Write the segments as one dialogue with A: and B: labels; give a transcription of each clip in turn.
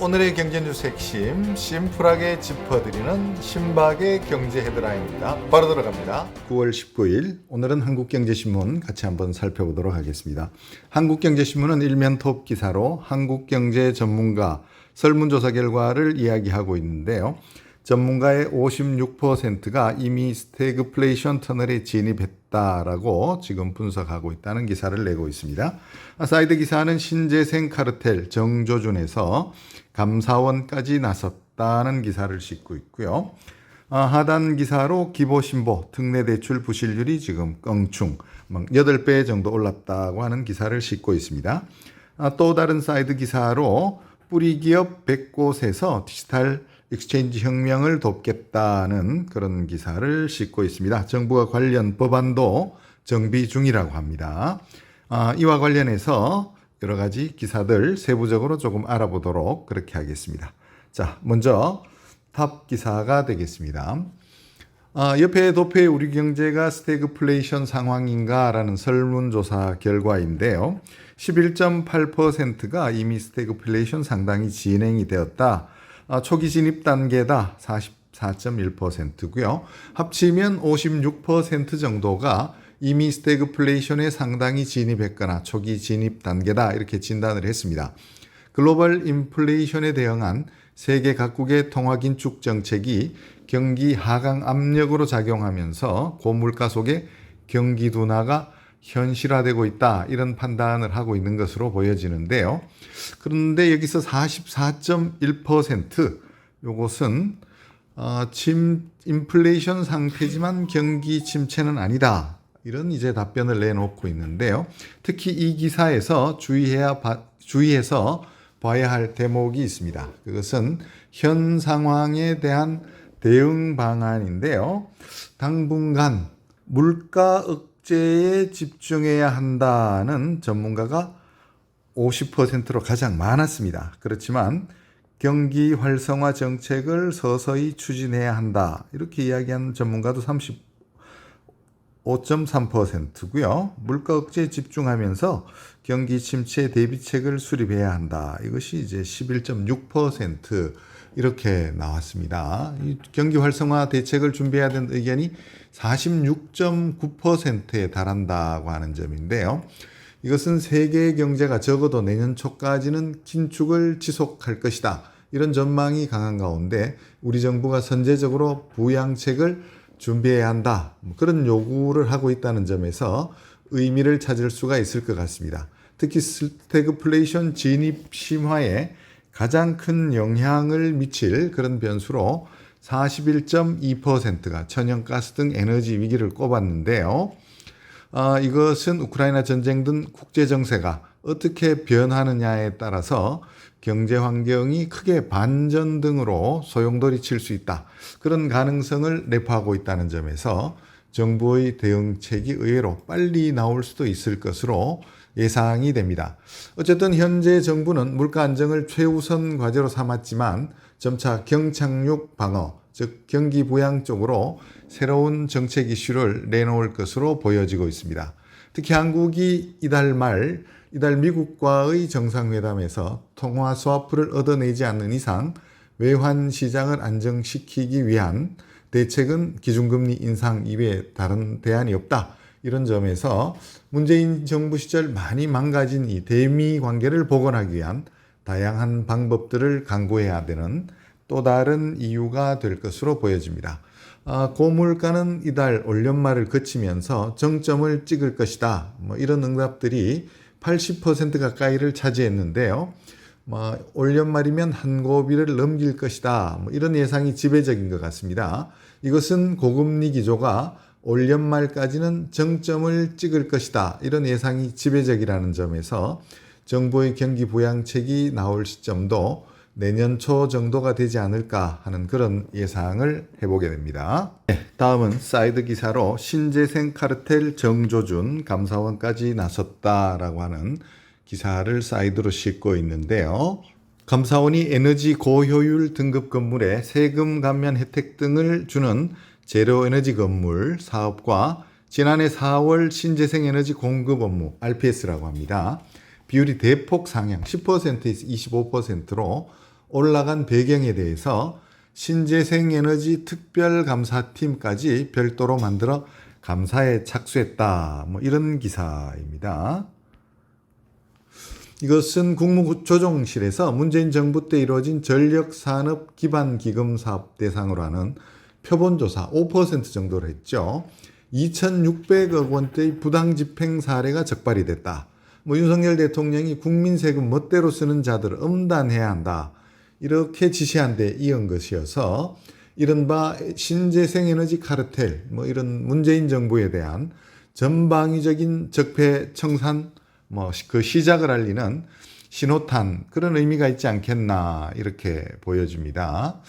A: 오늘의 경제뉴스 핵심 심플하게 짚어드리는 신박의 경제 헤드라인입니다. 바로 들어갑니다. 9월 19일 오늘은 한국경제신문 같이 한번 살펴보도록 하겠습니다. 한국경제신문은 일면 톱 기사로 한국경제 전문가 설문조사 결과를 이야기하고 있는데요. 전문가의 56%가 이미 스태그플레이션 터널에 진입했다라고 지금 분석하고 있다는 기사를 내고 있습니다. 사이드 기사는 신재생 카르텔 정조준에서 감사원까지 나섰다는 기사를 싣고 있고요. 하단 기사로 기보신보 특례대출 부실률이 지금 껑충 8배 정도 올랐다고 하는 기사를 싣고 있습니다. 또 다른 사이드 기사로 뿌리기업 100곳에서 디지털 익스체인지 혁명을 돕겠다는 그런 기사를 싣고 있습니다. 정부가 관련 법안도 정비 중이라고 합니다. 이와 관련해서 여러 가지 기사들 세부적으로 조금 알아보도록 그렇게 하겠습니다. 자, 먼저 탑 기사가 되겠습니다. 옆에 도표에 우리 경제가 스태그플레이션 상황인가라는 설문조사 결과인데요. 11.8%가 이미 스태그플레이션 상당히 진행이 되었다. 초기 진입 단계다 44.1%고요. 합치면 56% 정도가 이미 스태그플레이션에 상당히 진입했거나 초기 진입 단계다 이렇게 진단을 했습니다. 글로벌 인플레이션에 대응한 세계 각국의 통화긴축 정책이 경기 하강 압력으로 작용하면서 고물가 속에 경기 둔화가 현실화되고 있다 이런 판단을 하고 있는 것으로 보여지는데요. 그런데 여기서 44.1% 요것은 인플레이션 상태지만 경기 침체는 아니다. 이런 이제 답변을 내놓고 있는데요. 특히 이 기사에서 주의해서 봐야 할 대목이 있습니다. 그것은 현 상황에 대한 대응 방안인데요. 당분간 물가 억제에 집중해야 한다는 전문가가 50%로 가장 많았습니다. 그렇지만 경기 활성화 정책을 서서히 추진해야 한다. 이렇게 이야기하는 전문가도 35.3%고요. 물가 억제에 집중하면서 경기 침체 대비책을 수립해야 한다. 이것이 이제 11.6% 이렇게 나왔습니다. 이 경기 활성화 대책을 준비해야 되는 의견이 46.9%에 달한다고 하는 점인데요. 이것은 세계 경제가 적어도 내년 초까지는 긴축을 지속할 것이다. 이런 전망이 강한 가운데 우리 정부가 선제적으로 부양책을 준비해야 한다. 그런 요구를 하고 있다는 점에서 의미를 찾을 수가 있을 것 같습니다. 특히 스태그플레이션 진입 심화에 가장 큰 영향을 미칠 그런 변수로 41.2%가 천연가스 등 에너지 위기를 꼽았는데요. 이것은 우크라이나 전쟁 등 국제 정세가 어떻게 변하느냐에 따라서 경제 환경이 크게 반전 등으로 소용돌이칠 수 있다. 그런 가능성을 내포하고 있다는 점에서 정부의 대응책이 의외로 빨리 나올 수도 있을 것으로 예상이 됩니다. 어쨌든 현재 정부는 물가 안정을 최우선 과제로 삼았지만 점차 경착륙 방어, 즉 경기 부양 쪽으로 새로운 정책 이슈를 내놓을 것으로 보여지고 있습니다. 특히 한국이 이달 미국과의 정상회담에서 통화 스와프를 얻어내지 않는 이상 외환 시장을 안정시키기 위한 대책은 기준금리 인상 이외에 다른 대안이 없다. 이런 점에서 문재인 정부 시절 많이 망가진 이 대미 관계를 복원하기 위한 다양한 방법들을 강구해야 되는 또 다른 이유가 될 것으로 보여집니다. 고물가는 이달 올 연말을 거치면서 정점을 찍을 것이다. 이런 응답들이 80% 가까이를 차지했는데요. 올 연말이면 한 고비를 넘길 것이다. 이런 예상이 지배적인 것 같습니다. 이것은 고금리 기조가 올 연말까지는 정점을 찍을 것이다. 이런 예상이 지배적이라는 점에서 정부의 경기 부양책이 나올 시점도 내년 초 정도가 되지 않을까 하는 그런 예상을 해보게 됩니다. 다음은 사이드 기사로 신재생 카르텔 정조준 감사원까지 나섰다라고 하는 기사를 사이드로 싣고 있는데요. 감사원이 에너지 고효율 등급 건물에 세금 감면 혜택 등을 주는 제로에너지 건물 사업과 지난해 4월 신재생 에너지 공급 업무 RPS라고 합니다. 비율이 대폭 상향 10%에서 25%로 올라간 배경에 대해서 신재생에너지 특별감사팀까지 별도로 만들어 감사에 착수했다. 뭐 이런 기사입니다. 이것은 국무조정실에서 문재인 정부 때 이루어진 전력산업기반기금 사업 대상으로 하는 표본조사 5% 정도를 했죠. 2,600억 원대의 부당집행 사례가 적발이 됐다. 윤석열 대통령이 국민 세금 멋대로 쓰는 자들을 엄단해야 한다. 이렇게 지시한 데 이은 것이어서 이른바 신재생에너지 카르텔, 이런 문재인 정부에 대한 전방위적인 적폐청산, 그 시작을 알리는 신호탄, 그런 의미가 있지 않겠나, 이렇게 보여집니다.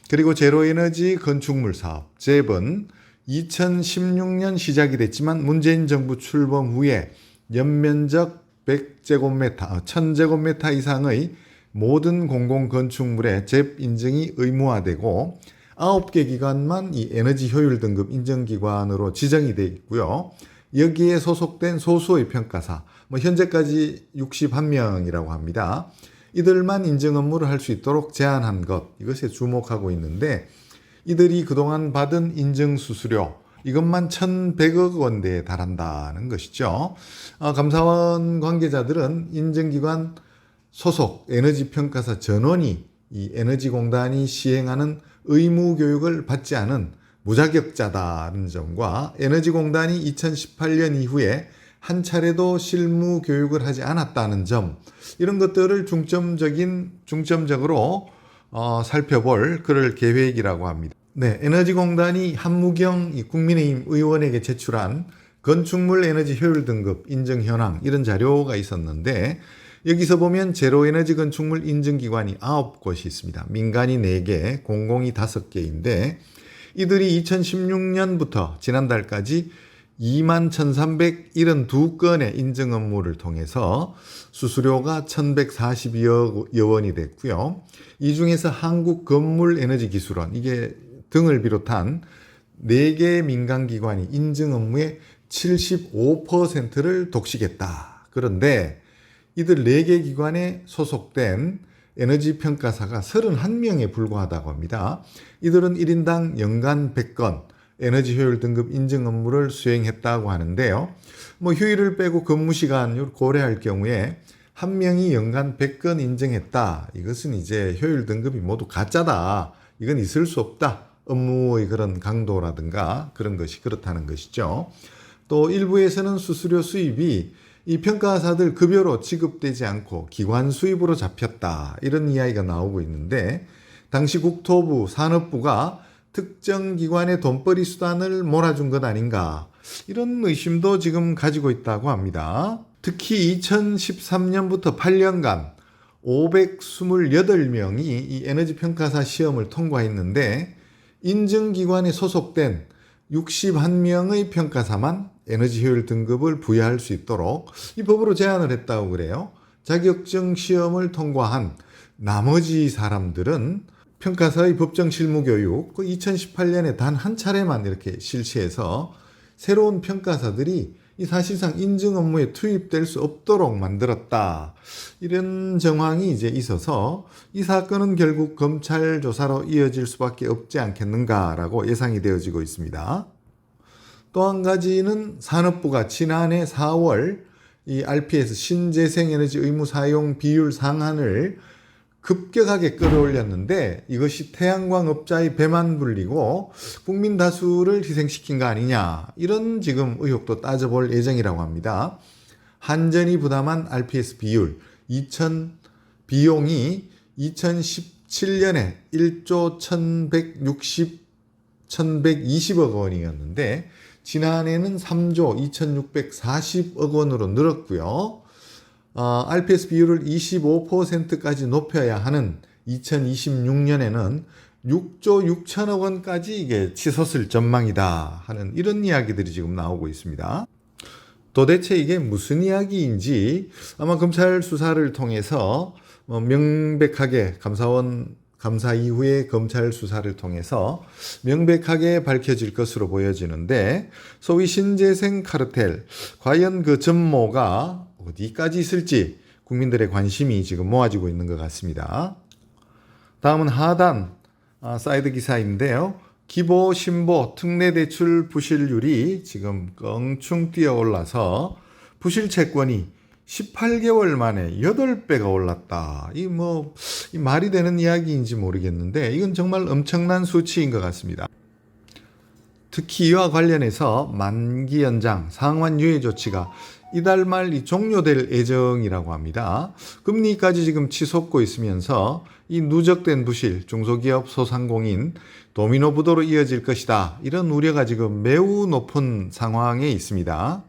A: 그리고 제로에너지 건축물 사업, 잽은 2016년 시작이 됐지만 문재인 정부 출범 후에 연면적 100제곱미터, 1000제곱미터 이상의 모든 공공건축물의 잽 인증이 의무화되고 9개 기관만 이 에너지 효율 등급 인증기관으로 지정이 되어 있고요. 여기에 소속된 소수의 평가사, 현재까지 61명이라고 합니다. 이들만 인증 업무를 할 수 있도록 제한한 것, 이것에 주목하고 있는데 이들이 그동안 받은 인증 수수료, 이것만 1,100억 원대에 달한다는 것이죠. 감사원 관계자들은 인증기관 소속 에너지평가사 전원이 이 에너지공단이 시행하는 의무교육을 받지 않은 무자격자다는 점과 에너지공단이 2018년 이후에 한 차례도 실무 교육을 하지 않았다는 점, 이런 것들을 중점적으로 살펴볼 그럴 계획이라고 합니다. 네, 에너지공단이 한무경 국민의힘 의원에게 제출한 건축물 에너지 효율 등급 인증 현황, 이런 자료가 있었는데 여기서 보면 제로에너지 건축물 인증기관이 9곳이 있습니다. 민간이 4개, 공공이 5개인데 이들이 2016년부터 지난달까지 21,372건의 인증 업무를 통해서 수수료가 1,142여 원이 됐고요. 이 중에서 한국건물에너지기술원, 이게 등을 비롯한 4개 민간기관이 인증 업무의 75%를 독식했다. 그런데 이들 4개 기관에 소속된 에너지평가사가 31명에 불과하다고 합니다. 이들은 1인당 연간 100건 에너지 효율 등급 인증 업무를 수행했다고 하는데요. 휴일을 빼고 근무 시간을 고려할 경우에 한 명이 연간 100건 인증했다. 이것은 이제 효율 등급이 모두 가짜다. 이건 있을 수 없다. 업무의 그런 강도라든가 그런 것이 그렇다는 것이죠. 또 일부에서는 수수료 수입이 이 평가사들 급여로 지급되지 않고 기관 수입으로 잡혔다. 이런 이야기가 나오고 있는데 당시 국토부, 산업부가 특정 기관의 돈벌이 수단을 몰아준 것 아닌가, 이런 의심도 지금 가지고 있다고 합니다. 특히 2013년부터 8년간 528명이 이 에너지평가사 시험을 통과했는데 인증기관에 소속된 61명의 평가사만 에너지 효율 등급을 부여할 수 있도록 이 법으로 제한을 했다고 그래요. 자격증 시험을 통과한 나머지 사람들은 평가사의 법정 실무 교육 2018년에 단 한 차례만 이렇게 실시해서 새로운 평가사들이 이 사실상 인증 업무에 투입될 수 없도록 만들었다. 이런 정황이 이제 있어서 이 사건은 결국 검찰 조사로 이어질 수밖에 없지 않겠는가라고 예상이 되어지고 있습니다. 또 한 가지는 산업부가 지난해 4월 이 RPS 신재생에너지 의무 사용 비율 상한을 급격하게 끌어올렸는데 이것이 태양광업자의 배만 불리고 국민 다수를 희생시킨 거 아니냐, 이런 지금 의혹도 따져볼 예정이라고 합니다. 한전이 부담한 RPS 비율 비용이 2017년에 1조 1120억 원이었는데 지난해는 3조 2640억 원으로 늘었고요. RPS 비율을 25%까지 높여야 하는 2026년에는 6조 6천억 원까지 이게 치솟을 전망이다 하는 이런 이야기들이 지금 나오고 있습니다. 도대체 이게 무슨 이야기인지 아마 검찰 수사를 통해서 명백하게 감사 이후에 검찰 수사를 통해서 명백하게 밝혀질 것으로 보여지는데 소위 신재생 카르텔, 과연 그 전모가 어디까지 있을지 국민들의 관심이 지금 모아지고 있는 것 같습니다. 다음은 하단 사이드 기사인데요. 기보, 신보, 특례 대출 부실률이 지금 껑충 뛰어 올라서 부실 채권이 18개월 만에 8배가 올랐다. 이 말이 되는 이야기인지 모르겠는데 이건 정말 엄청난 수치인 것 같습니다. 특히 이와 관련해서 만기 연장, 상환 유예 조치가 이달 말 종료될 예정이라고 합니다. 금리까지 지금 치솟고 있으면서 이 누적된 부실, 중소기업 소상공인 도미노 부도로 이어질 것이다. 이런 우려가 지금 매우 높은 상황에 있습니다.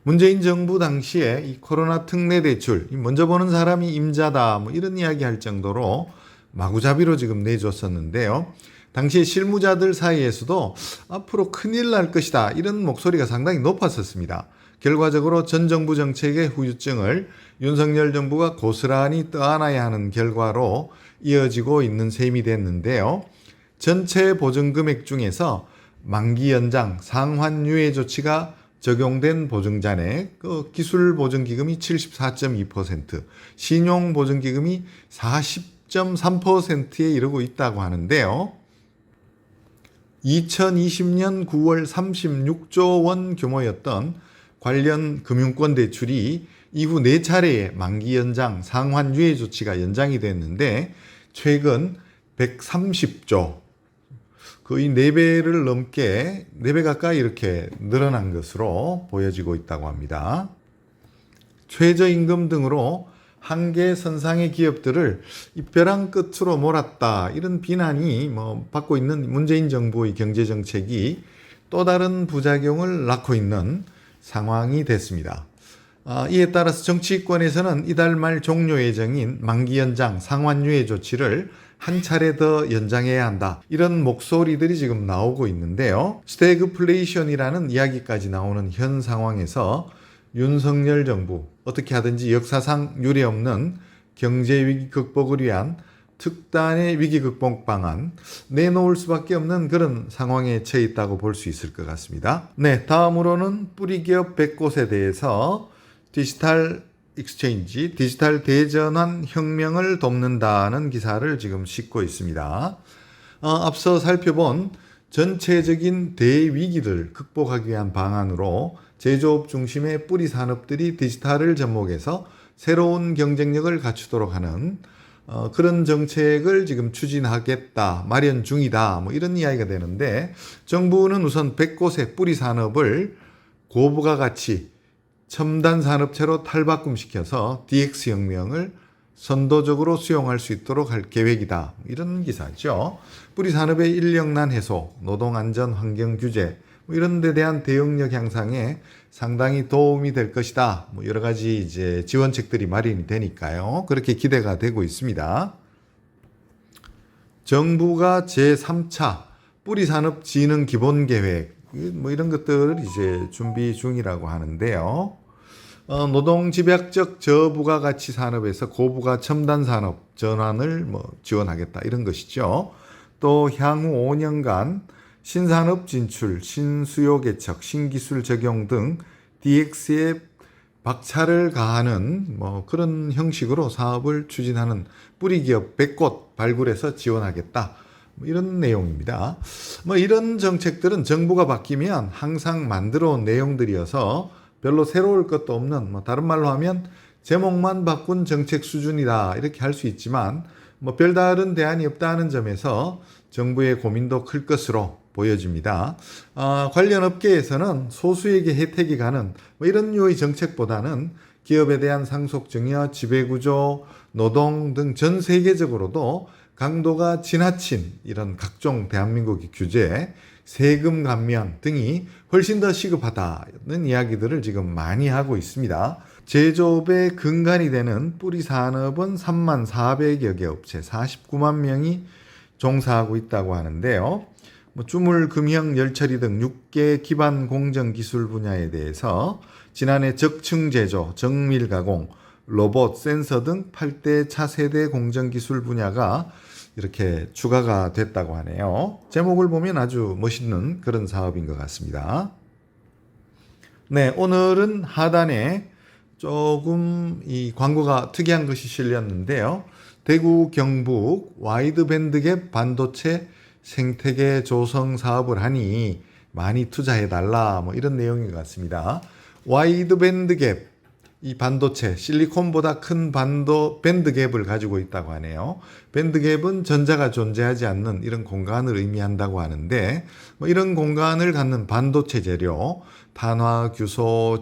A: 문재인 정부 당시에 이 코로나 특례 대출, 먼저 보는 사람이 임자다, 이런 이야기 할 정도로 마구잡이로 지금 내줬었는데요. 당시 실무자들 사이에서도 앞으로 큰일 날 것이다, 이런 목소리가 상당히 높았었습니다. 결과적으로 전 정부 정책의 후유증을 윤석열 정부가 고스란히 떠안아야 하는 결과로 이어지고 있는 셈이 됐는데요. 전체 보증금액 중에서 만기 연장, 상환 유예 조치가 적용된 보증잔액, 기술보증기금이 74.2%, 신용보증기금이 40.3%에 이르고 있다고 하는데요. 2020년 9월 36조 원 규모였던 관련 금융권 대출이 이후 4차례의 만기 연장, 상환 유예 조치가 연장이 됐는데 최근 130조, 거의 4배를 넘게 4배 가까이 이렇게 늘어난 것으로 보여지고 있다고 합니다. 최저임금 등으로 한계 선상의 기업들을 이 벼랑 끝으로 몰았다, 이런 비난이 받고 있는 문재인 정부의 경제정책이 또 다른 부작용을 낳고 있는 상황이 됐습니다. 이에 따라서 정치권에서는 이달 말 종료 예정인 만기 연장, 상환 유예 조치를 한 차례 더 연장해야 한다, 이런 목소리들이 지금 나오고 있는데요. 스태그플레이션이라는 이야기까지 나오는 현 상황에서 윤석열 정부 어떻게 하든지 역사상 유례없는 경제위기 극복을 위한 특단의 위기 극복 방안 내놓을 수밖에 없는 그런 상황에 처해 있다고 볼 수 있을 것 같습니다. 네, 다음으로는 뿌리기업 100곳에 대해서 디지털 익스체인지, 디지털 대전환 혁명을 돕는다는 기사를 지금 싣고 있습니다. 앞서 살펴본 전체적인 대위기를 극복하기 위한 방안으로 제조업 중심의 뿌리 산업들이 디지털을 접목해서 새로운 경쟁력을 갖추도록 하는 그런 정책을 지금 추진하겠다, 마련 중이다, 이런 이야기가 되는데, 정부는 우선 100곳의 뿌리 산업을 고부가 가치 첨단 산업체로 탈바꿈시켜서 DX 혁명을 선도적으로 수용할 수 있도록 할 계획이다, 이런 기사죠. 뿌리 산업의 인력난 해소, 노동안전 환경 규제 이런 데 대한 대응력 향상에 상당히 도움이 될 것이다. 여러 가지 이제 지원책들이 마련이 되니까요. 그렇게 기대가 되고 있습니다. 정부가 제3차 뿌리 산업 진흥 기본 계획 이런 것들을 이제 준비 중이라고 하는데요. 노동 집약적 저부가가치 산업에서 고부가 첨단 산업 전환을 지원하겠다, 이런 것이죠. 또 향후 5년간 신산업 진출, 신수요 개척, 신기술 적용 등 DX에 박차를 가하는 그런 형식으로 사업을 추진하는 뿌리기업 100곳 발굴해서 지원하겠다, 이런 내용입니다. 이런 정책들은 정부가 바뀌면 항상 만들어 온 내용들이어서 별로 새로울 것도 없는, 다른 말로 하면 제목만 바꾼 정책 수준이다, 이렇게 할 수 있지만 별다른 대안이 없다는 점에서 정부의 고민도 클 것으로 보여집니다. 관련 업계에서는 소수에게 혜택이 가는 이런 류의 정책보다는 기업에 대한 상속 증여, 지배구조, 노동 등 전 세계적으로도 강도가 지나친 이런 각종 대한민국의 규제, 세금 감면 등이 훨씬 더 시급하다는 이야기들을 지금 많이 하고 있습니다. 제조업의 근간이 되는 뿌리 산업은 3만 400여 개 업체 49만 명이 종사하고 있다고 하는데요. 주물, 금형, 열처리 등 6개 기반 공정 기술 분야에 대해서 지난해 적층 제조, 정밀 가공, 로봇, 센서 등 8대 차세대 공정 기술 분야가 이렇게 추가가 됐다고 하네요. 제목을 보면 아주 멋있는 그런 사업인 것 같습니다. 네, 오늘은 하단에 조금 이 광고가 특이한 것이 실렸는데요. 대구 경북 와이드밴드갭 반도체 생태계 조성 사업을 하니 많이 투자해달라, 뭐 이런 내용인 것 같습니다. 와이드밴드갭, 이 반도체, 실리콘보다 큰 밴드갭을 가지고 있다고 하네요. 밴드갭은 전자가 존재하지 않는 이런 공간을 의미한다고 하는데, 뭐 이런 공간을 갖는 반도체 재료, 탄화, 규소,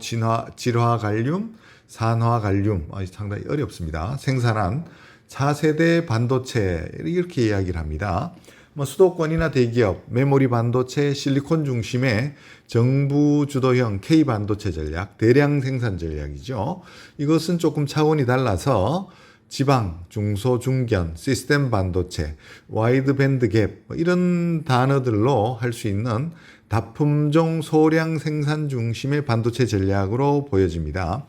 A: 질화갈륨, 산화갈륨, 상당히 어렵습니다. 생산한 차세대 반도체, 이렇게 이야기를 합니다. 수도권이나 대기업, 메모리 반도체, 실리콘 중심의 정부 주도형 K 반도체 전략, 대량 생산 전략이죠. 이것은 조금 차원이 달라서 지방, 중소, 중견, 시스템 반도체, 와이드 밴드 갭, 이런 단어들로 할 수 있는 다품종 소량 생산 중심의 반도체 전략으로 보여집니다.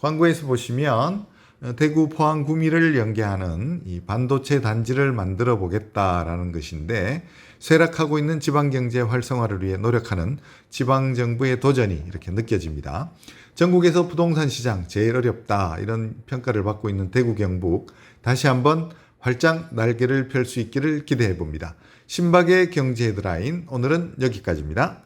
A: 광고에서 보시면 대구, 포항, 구미를 연계하는 이 반도체 단지를 만들어 보겠다라는 것인데, 쇠락하고 있는 지방경제 활성화를 위해 노력하는 지방정부의 도전이 이렇게 느껴집니다. 전국에서 부동산 시장 제일 어렵다, 이런 평가를 받고 있는 대구, 경북, 다시 한번 활짝 날개를 펼 수 있기를 기대해 봅니다. 신박의 경제 헤드라인, 오늘은 여기까지입니다.